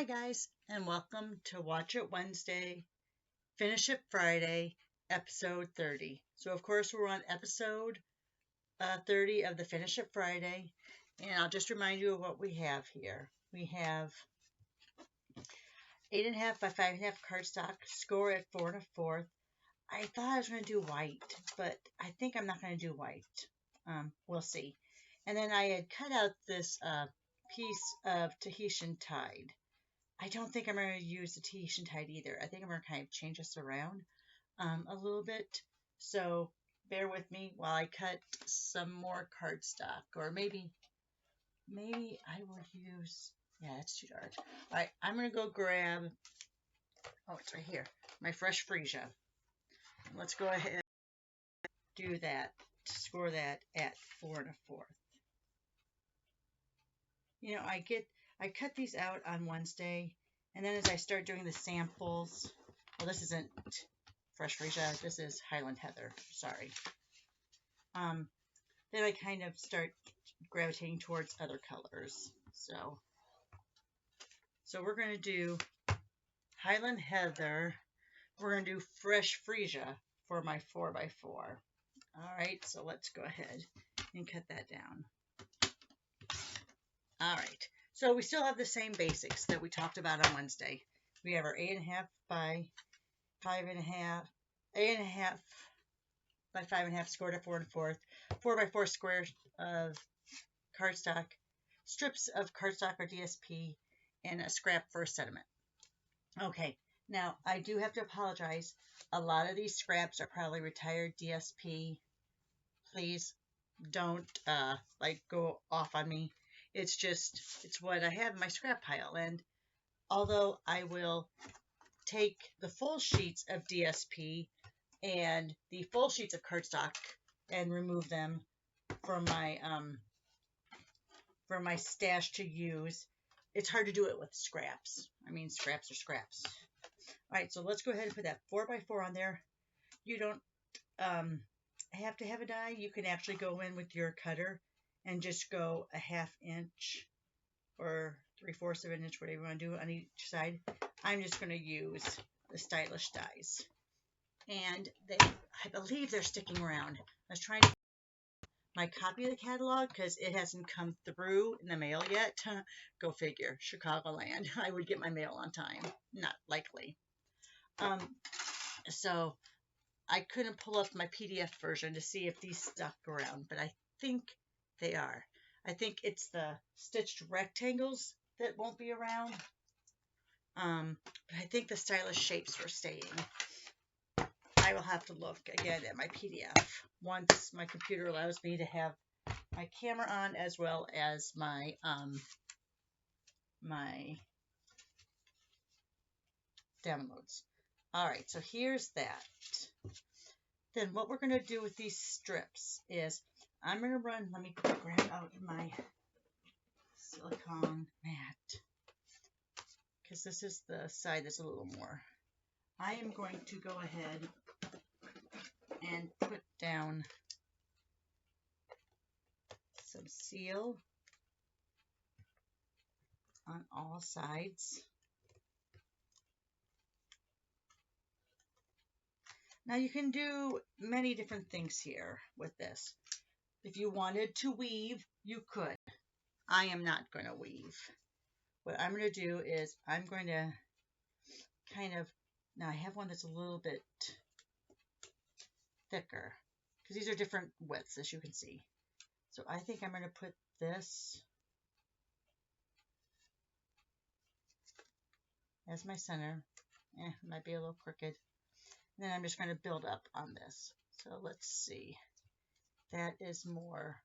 Hi guys, and welcome to Watch It Wednesday, Finish It Friday, episode 30. So of course we're on episode 30 of the Finish It Friday, and I'll just remind you of what we have here. We have 8.5 by 5.5 cardstock, score at 4 1/4. I thought I was going to do white, but I think I'm not going to do white. We'll see. And then I had cut out this piece of Tahitian Tide. I don't think I'm going to use the Tahitian Tide either. I think I'm going to kind of change this around a little bit. So bear with me while I cut some more cardstock. Or maybe I will use, yeah, it's too dark. All right, I'm going to go grab, oh, it's right here, my fresh freesia. Let's go ahead and do that, score that at 4 1/4. You know, I cut these out on Wednesday, and then as I start doing the samples, well, this isn't fresh freesia, this is Highland Heather, sorry. Then I kind of start gravitating towards other colors. So we're going to do Highland Heather, we're going to do fresh freesia for my 4x4. All right, so let's go ahead and cut that down. All right, so we still have the same basics that we talked about on Wednesday. We have our 8.5 by 5.5, 8.5 by 5.5 scored at 4 1/4, 4x4 squares of cardstock, strips of cardstock or DSP, and a scrap for a sediment. Okay, now I do have to apologize. A lot of these scraps are probably retired DSP. Please don't go off on me. It's what I have in my scrap pile. And although I will take the full sheets of DSP and the full sheets of cardstock and remove them from my stash to use, it's hard to do it with scraps. I mean, scraps are scraps. All right, so let's go ahead and put that 4x4 on there. You don't have to have a die. You can actually go in with your cutter and just go a 1/2 inch or 3/4 of an inch, whatever you want to do on each side. I'm just going to use the stylish dies. And I believe they're sticking around. I was trying to my copy of the catalog because it hasn't come through in the mail yet. Go figure, Chicagoland. I would get my mail on time. Not likely. So I couldn't pull up my PDF version to see if these stuck around, but I think they are. I think it's the stitched rectangles that won't be around. But I think the stylish shapes were staying. I will have to look again at my PDF once my computer allows me to have my camera on as well as my my downloads. All right, so here's that. Then what we're going to do with these strips is I'm going to run, let me grab out my silicone mat because this is the side that's a little more. I am going to go ahead and put down some seal on all sides. Now you can do many different things here with this. If you wanted to weave, you could. I am not going to weave. What I'm going to do is I'm going to kind of, now I have one that's a little bit thicker because these are different widths, as you can see. So I think I'm going to put this as my center. It might be a little crooked. And then I'm just going to build up on this. So let's see. That is more.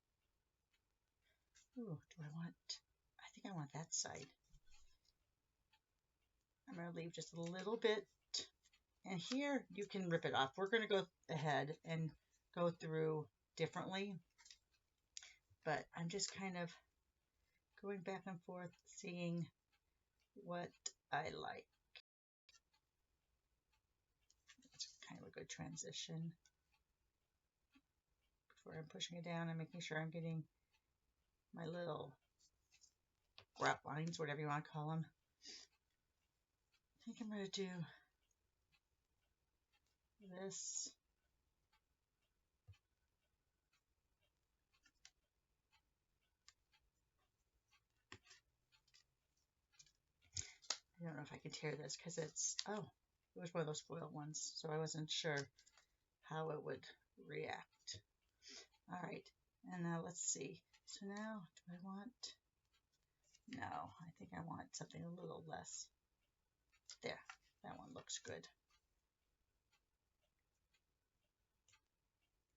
Ooh, I think I want that side. I'm going to leave just a little bit. And here you can rip it off. We're going to go ahead and go through differently. But I'm just kind of going back and forth, seeing what I like. It's kind of a good transition. Before I'm pushing it down and making sure I'm getting my little wrap lines, whatever you want to call them. think I'm going to do this. I don't know if I can tear this because it's, oh, it was one of those foil ones, so I wasn't sure how it would react. All right, and now let's see. So now, do I want, no, I think I want something a little less. There, that one looks good.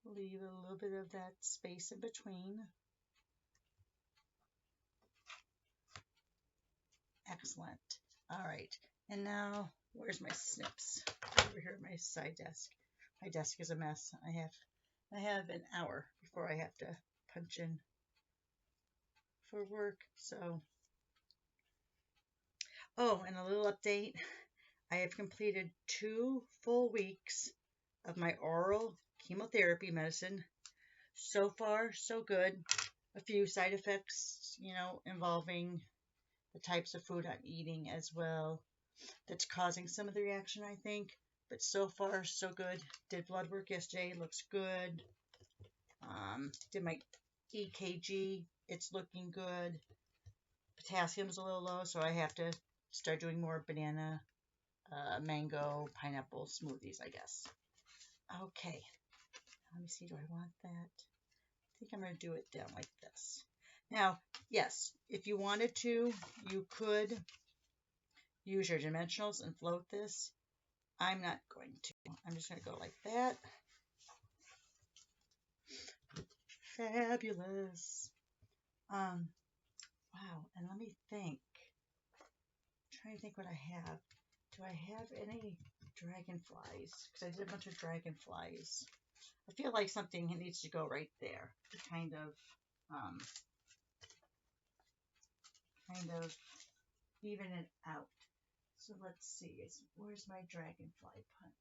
Leave a little bit of that space in between. Excellent. All right, and now where's my snips? Over here at my side desk. My desk is a mess. I have an hour before I have to punch in for work. So, oh, and a little update. I have completed 2 full weeks of my oral chemotherapy medicine. So far, so good. A few side effects, you know, involving the types of food I'm eating as well. That's causing some of the reaction, I think. But so far, so good. Did blood work yesterday. Looks good. Did my EKG. It's looking good. Potassium's a little low, so I have to start doing more banana, mango, pineapple smoothies, I guess. Okay. Let me see. Do I want that? I think I'm going to do it down like this. Now, yes, if you wanted to, you could use your dimensionals and float this. I'm not going to. I'm just going to go like that. Fabulous. Wow, and let me think. I'm trying to think what I have. Do I have any dragonflies? Because I did a bunch of dragonflies. I feel like something needs to go right there to kind of even it out. So let's see. Where's my dragonfly punch?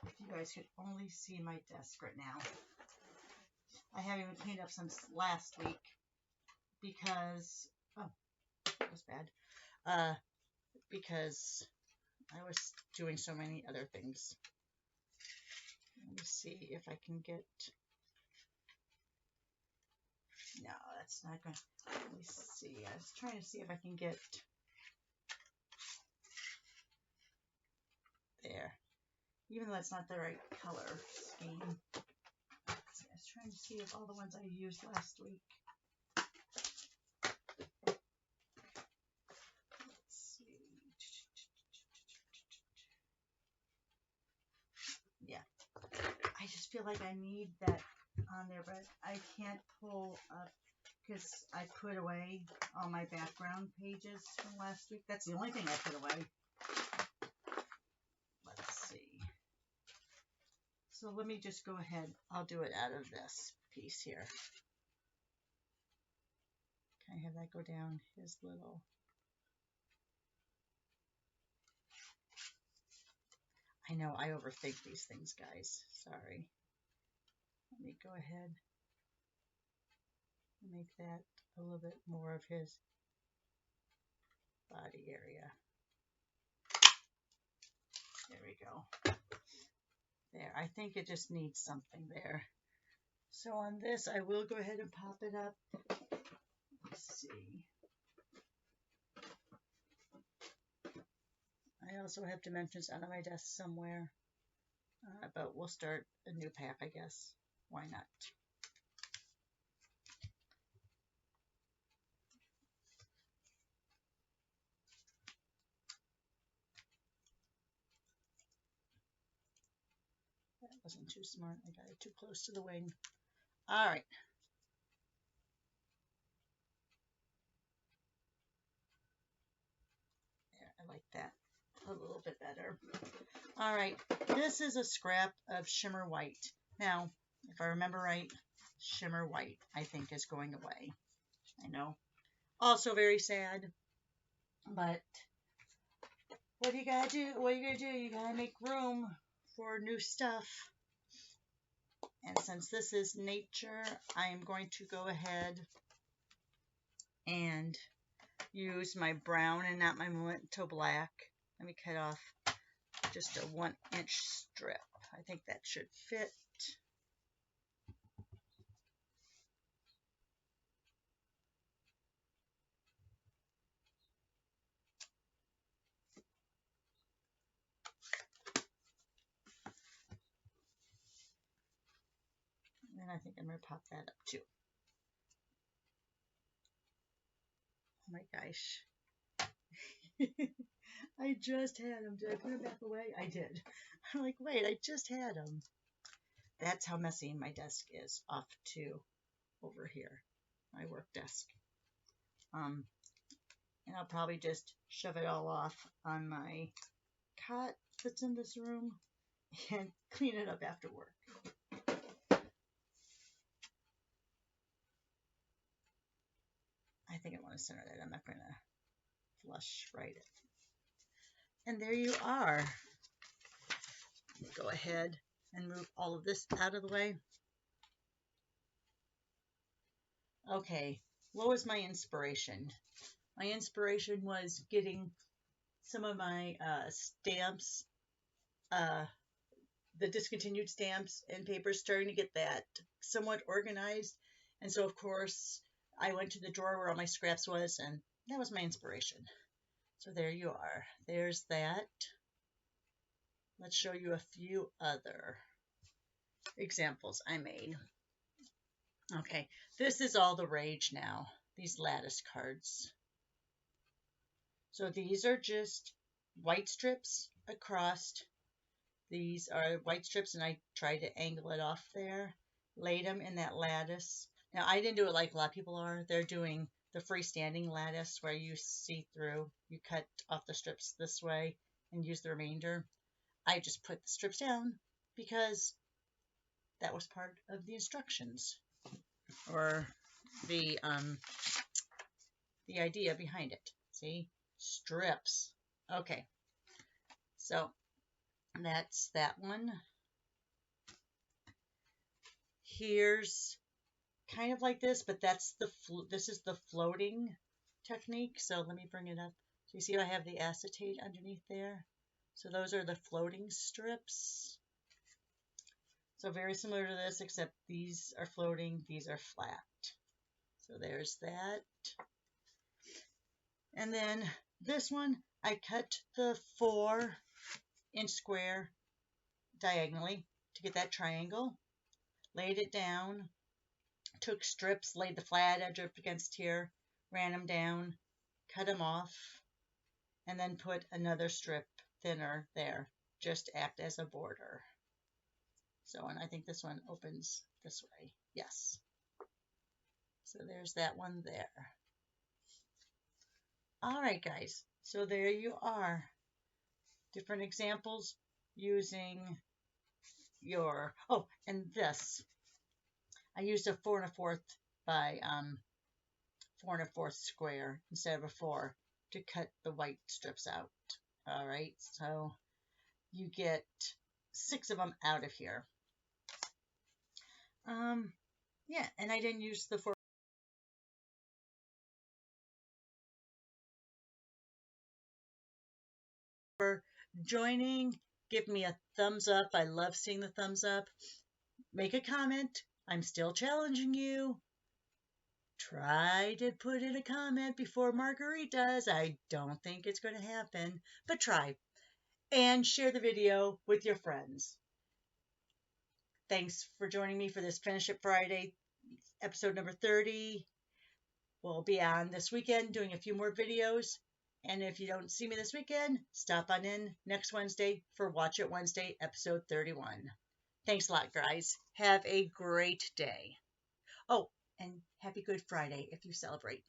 If you guys could only see my desk right now. I haven't even cleaned up since last week because, oh, that was bad. Because I was doing so many other things. Let me see if I can get, no, that's not going to, let me see. I was trying to see if I can get there. Even though that's not the right color scheme. I was trying to see if all the ones I used last week. Let's see. Yeah. I just feel like I need that on there, but I can't pull up because I put away all my background pages from last week. That's the only thing I put away. Let's see. So let me just go ahead. I'll do it out of this piece here. Can I have that go down his little... I know I overthink these things, guys. Sorry. Let me go ahead and make that a little bit more of his body area. There we go. There. I think it just needs something there. So on this, I will go ahead and pop it up. Let's see. I also have dimensions out of my desk somewhere. But we'll start a new pack, I guess. Why not? That wasn't too smart. I got it too close to the wing. All right. There, I like that a little bit better. All right. This is a scrap of shimmer white. Now, if I remember right, shimmer white, I think, is going away. I know. Also very sad. But what do you gotta do? What are you gonna do? You gotta make room for new stuff. And since this is nature, I am going to go ahead and use my brown and not my Memento black. Let me cut off just a 1-inch strip. I think that should fit. And I think I'm going to pop that up too. Oh my gosh. I just had them. Did I put them back away? I did. I'm like, wait, I just had them. That's how messy my desk is off to over here, my work desk. And I'll probably just shove it all off on my cot that's in this room and clean it up after work. I think I want to center that. I'm not going to flush right it. And there you are. Go ahead and move all of this out of the way. Okay, what was my inspiration? My inspiration was getting some of my stamps, the discontinued stamps and papers, starting to get that somewhat organized. And so, of course, I went to the drawer where all my scraps was, and that was my inspiration. So there you are. There's that. Let's show you a few other examples I made. Okay, this is all the rage now, these lattice cards. So these are just white strips across. These are white strips, and I tried to angle it off there, laid them in that lattice. Now, I didn't do it like a lot of people are. They're doing the freestanding lattice where you see through. You cut off the strips this way and use the remainder. I just put the strips down because that was part of the instructions, or the idea behind it. See? Strips. Okay. So that's that one. Here's kind of like this, but that's this is the floating technique. So let me bring it up. So you see I have the acetate underneath there. So those are the floating strips. So very similar to this, except these are floating, these are flat. So there's that. And then this one, I cut the 4-inch square diagonally to get that triangle. Laid it down, took strips, laid the flat edge up against here, ran them down, cut them off, and then put another strip thinner there, just to act as a border. So, and I think this one opens this way. Yes. So there's that one there. All right, guys. So there you are. Different examples using your, oh, and this. I used a 4 1/4 by 4 1/4 square instead of a 4 to cut the white strips out. All right, so you get 6 of them out of here. Yeah, and I didn't use the 4 for joining. Give me a thumbs up. I love seeing the thumbs up. Make a comment. I'm still challenging you. Try to put in a comment before Marguerite does. I don't think it's going to happen, but try. And share the video with your friends. Thanks for joining me for this Finish It Friday, episode number 30. We'll be on this weekend doing a few more videos. And if you don't see me this weekend, stop on in next Wednesday for Watch It Wednesday, episode 31. Thanks a lot, guys. Have a great day. Oh, and happy Good Friday if you celebrate.